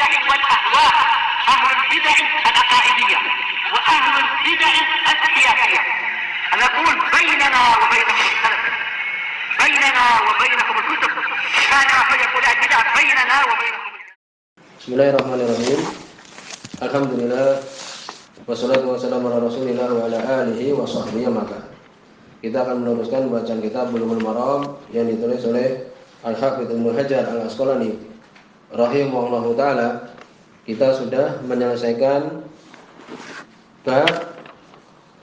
البدع والأهواء، أهل البدع العقائدية وأهل البدع السياسية. نقول بيننا وبينكم السلف، بيننا وبينكم الكتب، كان فيقول البدع بيننا وبينكم. Bismillahirrahmanirrahim. Alhamdulillah wassalatu wassalamu ala Rasulillah wa ala alihi wa sahbihi maka. Kita akan meneruskan bacaan kitab Bulughul Maram yang ditulis oleh Al-Hafidz Ibnu Hajar Al-Asqalani rahimahullahu taala. Kita sudah menyelesaikan bab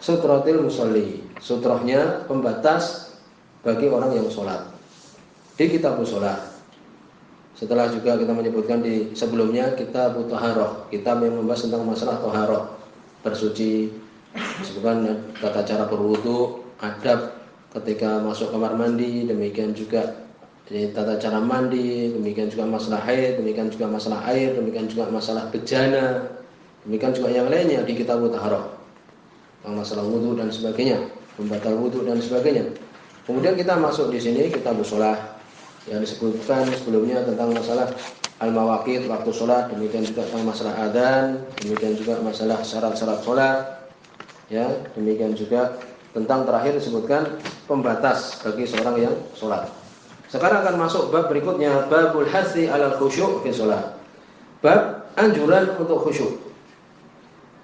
sutratil musalli, sutrohnya pembatas bagi orang yang sholat di kitab sholat. Setelah juga kita menyebutkan di sebelumnya kitab Thaharah, kitab yang membahas tentang masalah thaharah, bersuci, disebutkan tata cara berwudu, adab ketika masuk kamar mandi, demikian juga tata cara mandi, demikian juga masalah haid, demikian juga masalah air, demikian juga masalah bejana, demikian juga yang lainnya di kitab Thaharah, tentang masalah wudu dan sebagainya, pembatal wudu dan sebagainya. Kemudian kita masuk di sini kitab shalah yang disebutkan sebelumnya tentang masalah al-mawaqit, waktu sholat, demikian juga tentang masalah adzan, demikian juga masalah syarat-syarat sholat, ya, demikian juga tentang terakhir disebutkan pembatas bagi seorang yang sholat. Sekarang akan masuk bab berikutnya, babul hasi alal khusyuk fi sholat, bab anjuran untuk khusyuk,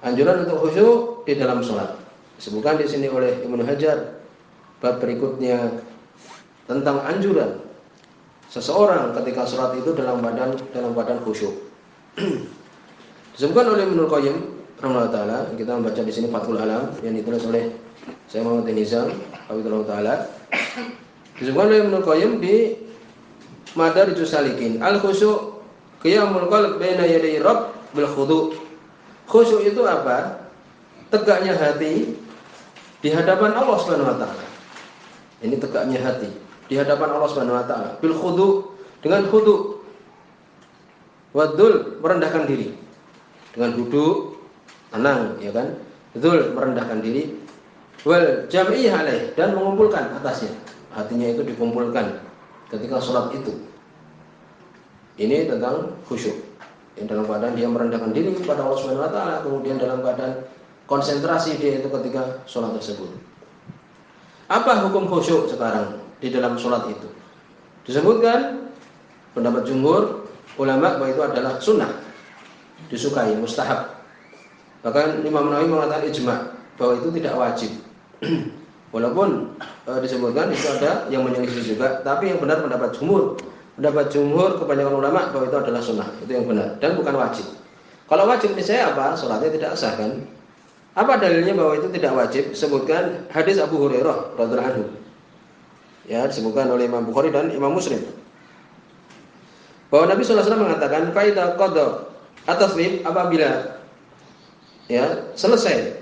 anjuran untuk khusyuk di dalam sholat. Disebutkan di sini oleh Ibnu Hajar bab berikutnya tentang anjuran seseorang ketika sholat itu dalam badan khusyuk. Disebutkan oleh Ibnu Qayyim rahimahullah taala, kita membaca di sini Fathul Alam yang ditulis oleh Syekh Muhammad Nizam rahimahullah taala. Disebutkan oleh Ibnu Qayyim di Madarijus Salikin, al khusyuk qiyamul qalb baina yaday rabb bil khudu'. Khusyuk itu apa? Tegaknya hati di hadapan Allah Subhanahu wa taala. Ini tegaknya hati di hadapan Allah Subhanahu wa taala, bil khudu', dengan khudu', wadul, merendahkan diri, dengan duduk tenang, ya kan, dzul, merendahkan diri, wal jam'i alaih, dan mengumpulkan atasnya, hatinya itu dikumpulkan ketika sholat itu. Ini tentang khusyuk, yang dalam keadaan dia merendahkan diri kepada Allah Subhanahu wa taala, kemudian dalam keadaan konsentrasi dia itu ketika sholat tersebut. Apa hukum khusyuk sekarang di dalam sholat itu? Disebutkan pendapat jumhur ulama bahwa itu adalah sunnah, disukai, mustahab. Bahkan Imam Nawawi mengatakan ijma' bahwa itu tidak wajib. Walaupun disebutkan itu ada yang menyelisih juga, tapi yang benar pendapat jumhur kebanyakan ulama bahwa itu adalah sunnah, itu yang benar dan bukan wajib. Kalau wajib misalnya apa? Sholatnya tidak sah kan? Apa dalilnya bahwa itu tidak wajib? Sebutkan hadis Abu Hurairah radhiyallahu anhu. Ya, disebutkan oleh Imam Bukhari dan Imam Muslim. Bahwa Nabi sallallahu alaihi wasallam mengatakan, "Fa idza qada at-taslim", apabila ya, selesai.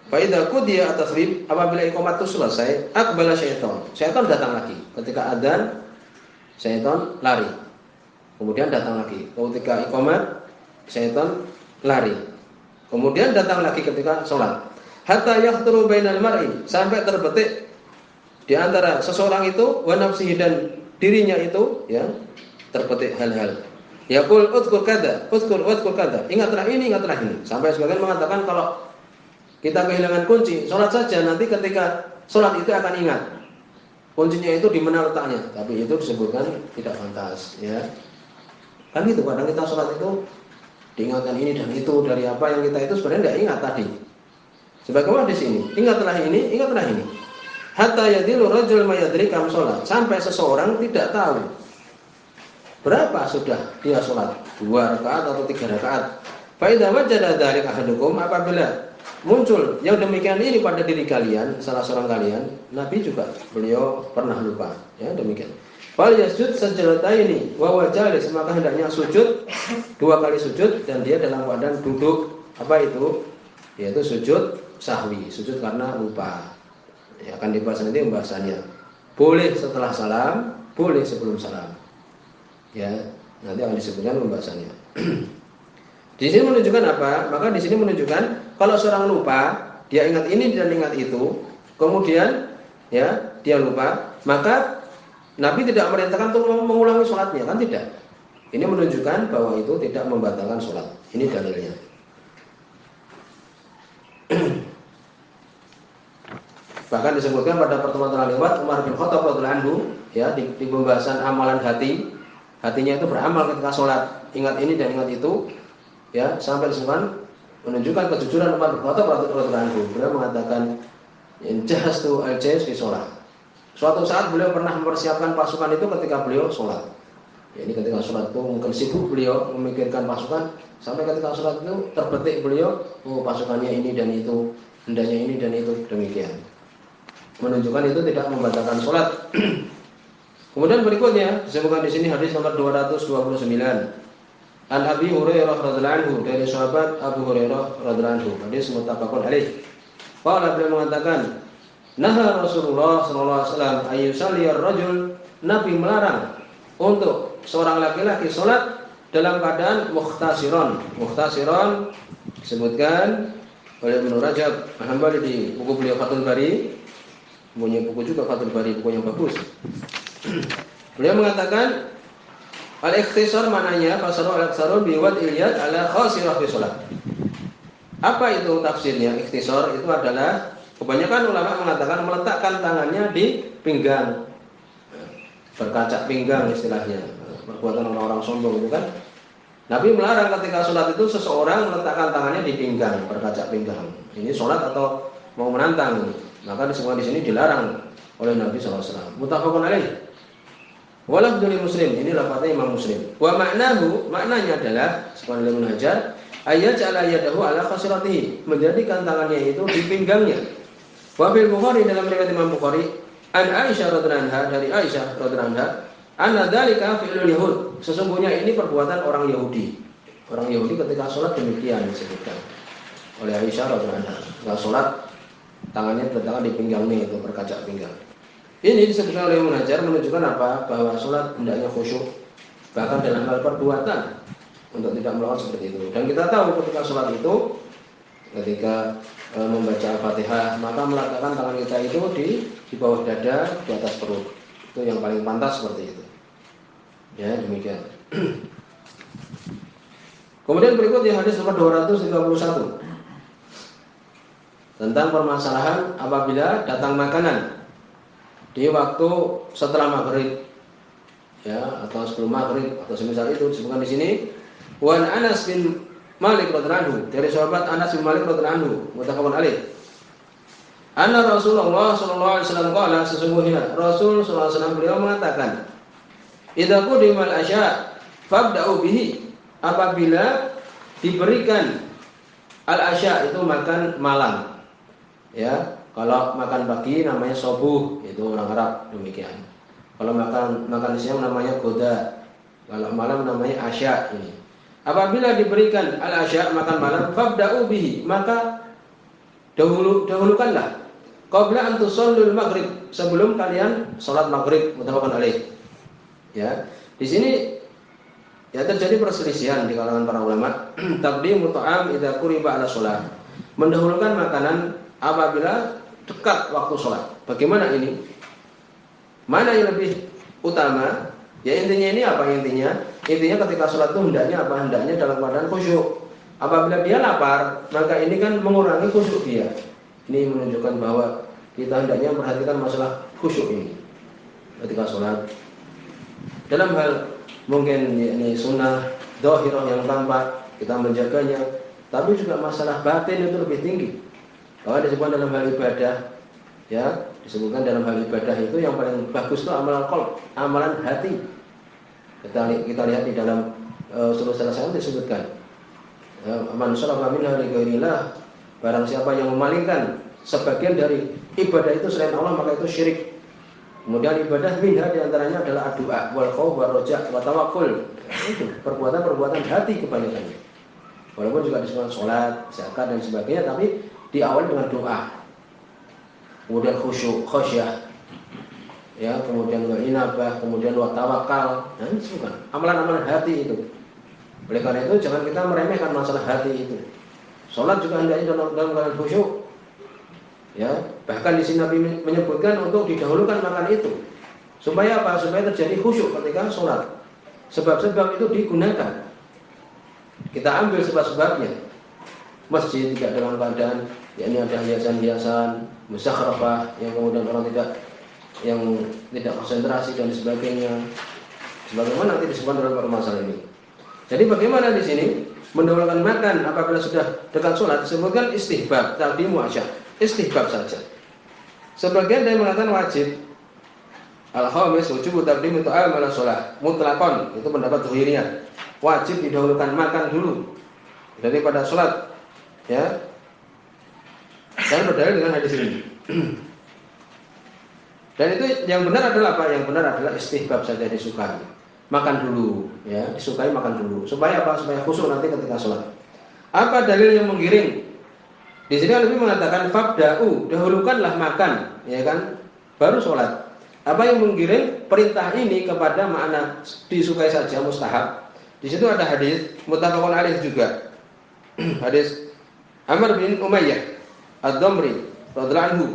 Fa idza qudiya at-taslim, apabila iqamah itu selesai, aqbala syaitan. Syaitan datang lagi. Ketika adzan, syaitan lari. Kemudian datang lagi. Ketika iqamah, syaitan lari. Kemudian datang lagi ketika sholat. Hatta yahturu bainal mar'i, sampai terbetik di antara seseorang itu wa nafsihi, dan dirinya itu, ya, terbetik hal-hal. Yaqul udhkur kada, udhkur kada. Ingatlah ini, Sampai sebagian mengatakan kalau kita kehilangan kunci sholat saja, nanti ketika sholat itu akan ingat. Kuncinya itu di mana letaknya. Tapi itu disebutkan tidak pantas, ya. Kan gitu, kadang kita sholat itu diingatkan ini dan itu dari apa yang kita itu sebenarnya tidak ingat tadi. Sebagaimana di sini, ingatlah ini. Hatta yadilu rajul mayadri kam sholat, sampai seseorang tidak tahu berapa sudah dia sholat, 2 rakaat atau 3 rakaat. Fa idza wajada dzalika ahadukum, apabila muncul yang demikian ini pada diri kalian, salah seorang kalian, Nabi juga beliau pernah lupa, ya, demikian. Fal yasjud sajdataini wa huwa jalis, maka hendaknya sujud 2 kali sujud dan dia dalam keadaan duduk. Apa itu? Yaitu sujud sahwi, sujud karena lupa. Ya, akan dibahas nanti pembahasannya. Boleh setelah salam, boleh sebelum salam. Ya, nanti akan disebutkan pembahasannya. Di sini menunjukkan apa? Maka di sini menunjukkan kalau seorang lupa, dia ingat ini dan ingat itu, kemudian ya, dia lupa, maka Nabi tidak merintahkan untuk mengulangi sholatnya, kan tidak. Ini menunjukkan bahwa itu tidak membatalkan sholat. Ini dalilnya. Bahkan disebutkan pada pertemuan yang lewat, Umar bin Khattab radhiyallahu anhu, ya, di pembahasan amalan hati, hatinya itu beramal ketika sholat, ingat ini dan ingat itu, ya, sampai disebutkan menunjukkan kejujuran Umar bin Khattab radhiyallahu anhu. Beliau mengatakan, "Jahastu al-jaysh fi sholat." Suatu saat beliau pernah mempersiapkan pasukan itu ketika beliau sholat. Ya, ini ketika sholat itu mungkin sibuk beliau memikirkan pasukan, sampai ketika sholat itu terbetik beliau, oh pasukannya ini dan itu, hendaknya ini dan itu, demikian. Menunjukkan itu tidak membatalkan sholat. Kemudian berikutnya disebutkan di sini hadis nomor 229. An Abi Hurairah radhiyallahu anhu, dari sahabat Abu Hurairah radhiyallahu anhu, hadis muttafaqun alaih. Qala, beliau mengatakan, naha Rasulullah sallallahu alaihi wasallam ayyusalli ar-rajul, Nabi melarang untuk seorang laki-laki salat dalam keadaan muhtasiron. Muhtasiron disebutkan oleh Ibnu Rajab Al-Hambali di buku beliau Fathul Bari. Punya buku juga Fathul Bari, buku yang bagus. Beliau mengatakan al-ikhtisar maknanya fasaru al-ikhtisarun biwad iliyat ala khasirah fi sholat. Apa itu tafsirnya? Ikhtisar itu adalah, kebanyakan ulama mengatakan meletakkan tangannya di pinggang, berkaca pinggang istilahnya, perbuatan orang-orang sombong itu kan. Nabi melarang ketika sholat itu seseorang meletakkan tangannya di pinggang, berkaca pinggang. Ini sholat atau mau menantang, maka disebutkan di sini dilarang oleh Nabi SAW. Muttafaqun alaih. Walafdul Muslim, ini lafaznya Imam Muslim. Wa maknahu, maknanya adalah seperti Ibnu Hajar, ayat ja'ala yadahu ala khasiratihi, menjadikan tangannya itu di pinggangnya. Wa bil Bukhari, dalam riwayat Imam Bukhari, an Aisyah radhiyallahu anha, dari Aisyah radhiyallahu anha, anna dzalika fi'lul yahud, sesungguhnya ini perbuatan orang Yahudi. Orang Yahudi ketika sholat demikian disebutkan oleh Aisyah radhiyallahu anha. Ketika sholat tangannya bertangan di pinggangnya, itu berkaca pinggang. Ini disebutkan oleh Ibnu Hajar menunjukkan apa? Bahwa sholat hendaknya khusyuk, bahkan dalam hal perbuatan, untuk tidak melakukan seperti itu. Dan kita tahu ketika sholat itu, ketika membaca Al-Fatihah, maka meletakkan tangan kita itu di bawah dada, di atas perut. Itu yang paling pantas seperti itu. Ya, demikian. Kemudian berikutnya hadis nomor 231. Tentang permasalahan apabila datang makanan di waktu setelah maghrib, ya, atau sebelum maghrib, atau semisal itu, disebutkan di sini. Wan Anas bin Malik radhiyallahu anhu, dari sahabat Anas bin Malik radhiyallahu anhu, muttafaqun alaih. Anna Rasulullah sallallahu alaihi wasallam qala, sesungguhnya Rasul sallallahu alaihi wasallam beliau mengatakan, idza qudimal asya fabda'u bihi, apabila diberikan al-asya itu makan malam, ya. Kalau makan pagi namanya sobuh, itu orang Arab demikian. Kalau makan siang namanya goda. Kalau malam namanya asya ini. Apabila diberikan al-asya, makan malam, fabda'u bihi, maka dahulukanlah qabla an tusallul maghrib, sebelum kalian salat maghrib, muttafaqun alaih. Ya, di sini ya terjadi perselisihan di kalangan para ulama. Taqdimu ta'am idza quriba ala shalah, mendahulukan makanan apabila dekat waktu sholat. Bagaimana ini? Mana yang lebih utama? Ya intinya ini apa intinya? Intinya ketika sholat itu hendaknya apa? Hendaknya dalam keadaan khusyuk. Apabila dia lapar, maka ini kan mengurangi khusyuk dia. Ini menunjukkan bahwa kita hendaknya memperhatikan masalah khusyuk ini ketika sholat. Dalam hal mungkin ini sunnah dhahirah yang tampak, kita menjaganya. Tapi juga masalah batin itu lebih tinggi. Bahwa disebutkan dalam hal ibadah, ya, disebutkan dalam hal ibadah itu yang paling bagus itu amalan qalb, amalan hati. Kita lihat di dalam surah Al-Asr disebutkan, man syarafa minha li ghairillah, barang siapa yang memalingkan sebagian dari ibadah itu selain Allah, maka itu syirik. Kemudian ibadah minha diantaranya adalah doa, wal khauf wa roja wa tawakkul. Itu perbuatan-perbuatan hati kebanyakannya. Walaupun juga disebutkan sholat, zakat dan sebagainya, tapi diawali dengan doa, kemudian khusyuk, khasyah, ya, kemudian inabah, kemudian tawakal, dan disebutkan amalan-amalan hati itu. Oleh karena itu jangan kita meremehkan masalah hati itu. Sholat juga hendaknya dalam keadaan khusyuk, ya. Bahkan di sini Nabi menyebutkan untuk didahulukan makan itu, supaya apa? Supaya terjadi khusyuk ketika sholat. sebab-sebab itu digunakan. Kita ambil sebab-sebabnya. Masjid tidak dalam keadaan yakni ada hiasan-hiasan, musakhrafah yang kemudian orang tidak konsentrasi dan sebagainya. Sebagaimana nanti disebutkan dalam permasalahan ini. Jadi bagaimana di sini mendahulukan makan apabila sudah dekat sholat disebutkan istihbab, taqdimu asya, istihbab saja. Sebagian dari mengatakan wajib. Al-khamis wujub taqdimu ta'am ala sholat mutlaqan, itu pendapat Zuhairiyah. Wajib didahulukan makan dulu daripada sholat, ya. Dan berdalil dengan hadis ini. Dan itu yang benar adalah apa? Yang benar adalah istihbab saja, disukai. Makan dulu, ya, disukai makan dulu. Supaya apa? Supaya khusyuk nanti ketika sholat. Apa dalil yang menggiring? Di sini Nabi mengatakan fabda'u, dahulukanlah makan, ya kan? Baru sholat. Apa yang menggiring perintah ini kepada makna disukai saja mustahab? Di situ ada hadis muttafaqun alaih juga. Hadis Amr bin Umayyah Ad-Damri radhiyallahu anhu.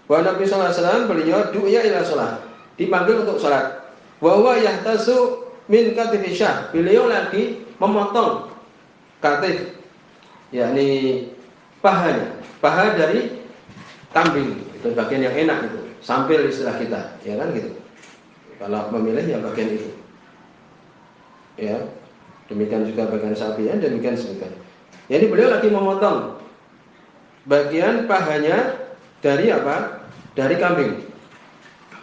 Bahwa Nabi sallallahu alaihi wasallam beliau du'a ila sholat, dipanggil untuk sholat. Wa huwa yahtasu min katifi syah, beliau lagi memotong katif, yakni paha dari kambing, itu bagian yang enak itu, sampil istilah kita, ya kan gitu. Kalau memilih ya bagian itu, ya. Demikian juga bagian sapi, ya, demikian juga. Jadi beliau lagi memotong bagian pahanya dari apa? Dari kambing.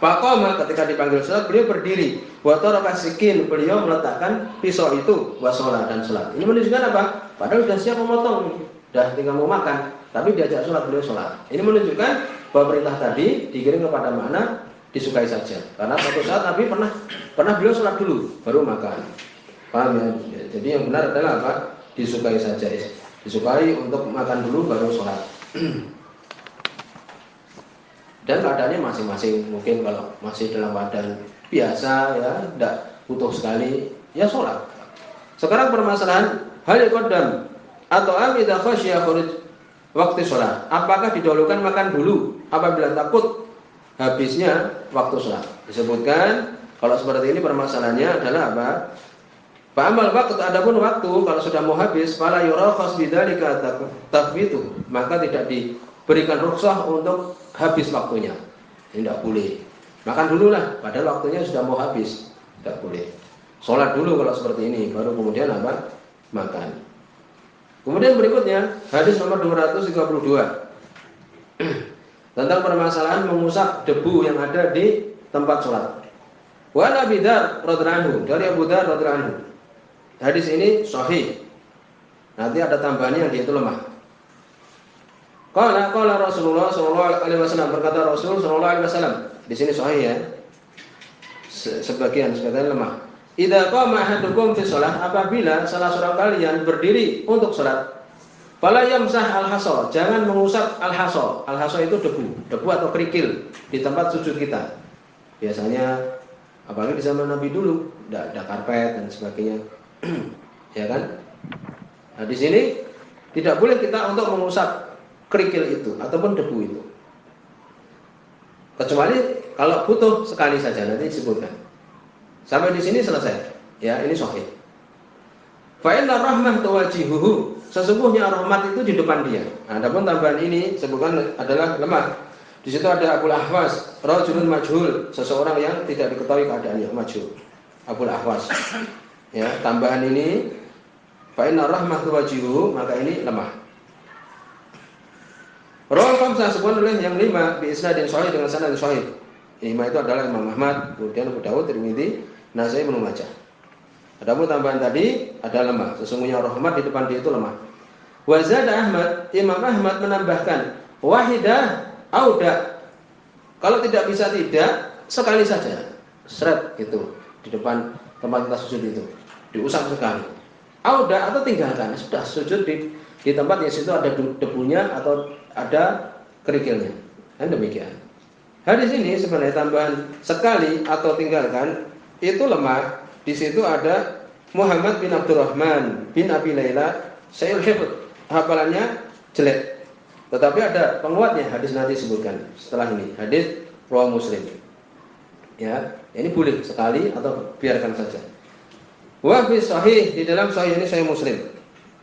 Faqama, ketika dipanggil sholat beliau berdiri. Wa taraka sikin, beliau meletakkan pisau itu wa sholat dan sholat. Ini menunjukkan apa? Padahal sudah siap memotong, sudah tinggal mau makan, tapi diajak sholat, beliau sholat. Ini menunjukkan bahwa perintah tadi dikirim kepada makna disukai saja. Karena suatu saat Nabi pernah beliau sholat dulu baru makan. Paham ya? Jadi yang benar adalah apa? Disukai saja. Disukai untuk makan dulu baru sholat. Dan keadaannya masing-masing. Mungkin kalau masih dalam keadaan biasa, ya, tidak butuh sekali, ya sholat. Sekarang permasalahan hal yaqaddam atau idza khasyiya khuruj waktu sholat. Apakah didahulukan makan dulu apabila takut habisnya waktu sholat? Disebutkan kalau seperti ini permasalahannya adalah apa? Fa'amal waktu, adapun waktu kalau sudah mau habis, fala yurakhas bidzalika tafwitu, maka tidak diberikan rukhsah untuk habis waktunya. Ini tidak boleh. Makan dulu lah, padahal waktunya sudah mau habis, tidak boleh. Sholat dulu kalau seperti ini, baru kemudian apa? Makan. Kemudian berikutnya hadis nomor 232 tentang permasalahan mengusap debu yang ada di tempat sholat. Wa Abi Dzar radhiyallahu anhu, dari Abu Dzar radhiyallahu anhu. Hadis ini sahih. Nanti ada tambahannya yang dia itu lemah. Qala Rasulullah sallallahu alaihi wasallam, berkata Rasul sallallahu alaihi wasallam. Di sini sahih ya. Sebagian lemah. Idza qama ahadukum fi shalah, apabila salah seorang kalian berdiri untuk salat, fala yamsah al-hasa, jangan mengusap al-hasa. Al-hasa itu debu atau kerikil di tempat sujud kita. Biasanya apalagi di zaman Nabi dulu, ada karpet dan sebagainya. Ya kan? Nah, di sini tidak boleh kita untuk mengusap kerikil itu ataupun debu itu. Kecuali kalau butuh sekali saja, nanti disebutkan. Sampai di sini selesai. Ya, ini sahih. Fa inna rahmah tawajihuhu, sesungguhnya rahmat itu di depan dia. Nah, adapun tambahan ini sebutkan adalah lemah. Di situ ada Abul Ahwas, rajulun majhul, seseorang yang tidak diketahui keadaannya, majhul. Abul Ahwas. Ya, tambahan ini fa inna rahmah tawajihuhu, maka ini lemah. Rawal khamsah, sebutkan oleh yang 5 bi isnadin sahih, dengan sanad sahih. 5 itu adalah Imam Ahmad, kemudian Abu Dawud, Tirmidzi, Nasai, Ibnu Majah. Adapun tambahan tadi ada lemah. Sesungguhnya rahmat di depan dia itu lemah. Wa zada Ahmad, Imam Ahmad menambahkan wahidah auda. Kalau tidak bisa tidak, sekali saja. Seret gitu di depan tempat kita sujud itu. Diusap sekali. Auda atau tinggalkan, sudah sujud di tempat yang situ ada debunya atau ada kerikilnya. Dan demikian. Hadis ini sebenarnya tambahan sekali atau tinggalkan itu lemah. Di situ ada Muhammad bin Abdurrahman bin Abi Laila Sayyid Hifd, hafalannya jelek. Tetapi ada penguatnya, hadis nanti sebutkan setelah ini. Hadis riwayat Muslim. Ya, ini boleh sekali atau biarkan saja. Wa fi sahih, di dalam sahih ini Sahih Muslim.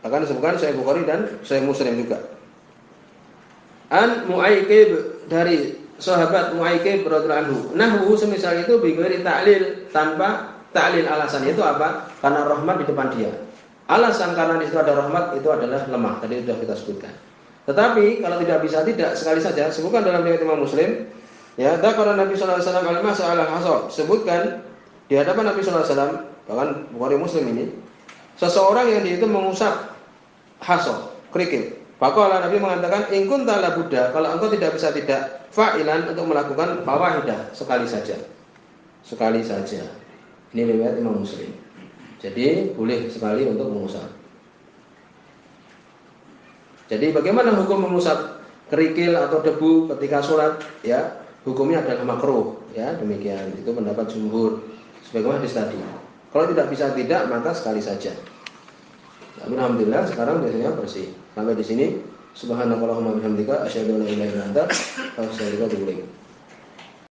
Akan disebutkan Sahih Bukhari dan Sahih Muslim juga. An Mu'aikib, dari sahabat Mu'aikib radhiyallahu anhu. Nahwu semisal itu bighairi ta'lil, tanpa ta'lil. Alasan itu apa? Karena rahmat di depan dia. Alasan karena di situ ada rahmat itu adalah lemah. Tadi sudah kita sebutkan. Tetapi kalau tidak bisa, tidak, sekali saja sebutkan dalam riwayat Imam Muslim. Ya, dzakara Nabi sallallahu alaihi wasallam al-masa al-hasad. Sebutkan di hadapan Nabi sallallahu alaihi wasallam, bahkan Bukhari Muslim ini, seseorang yang dia itu mengusap hasad, kerikil. Faqala, Nabi mengatakan, in kunta la budda, kalau engkau tidak bisa tidak fa'ilan untuk melakukan fawahidah, sekali saja. Sekali saja. Ini riwayat Imam Muslim. Jadi boleh sekali untuk mengusap. Jadi bagaimana hukum mengusap kerikil atau debu ketika sholat? Ya, hukumnya adalah makruh. Ya, demikian. Itu pendapat jumhur. Sebagaimana hadis tadi. Kalau tidak bisa tidak, maka sekali saja. Tapi alhamdulillah sekarang biasanya bersih. Sampai di sini. Subhanakallahumma bihamdika asyhadu an la ilaha illa anta astaghfiruka wa atubu ilaik.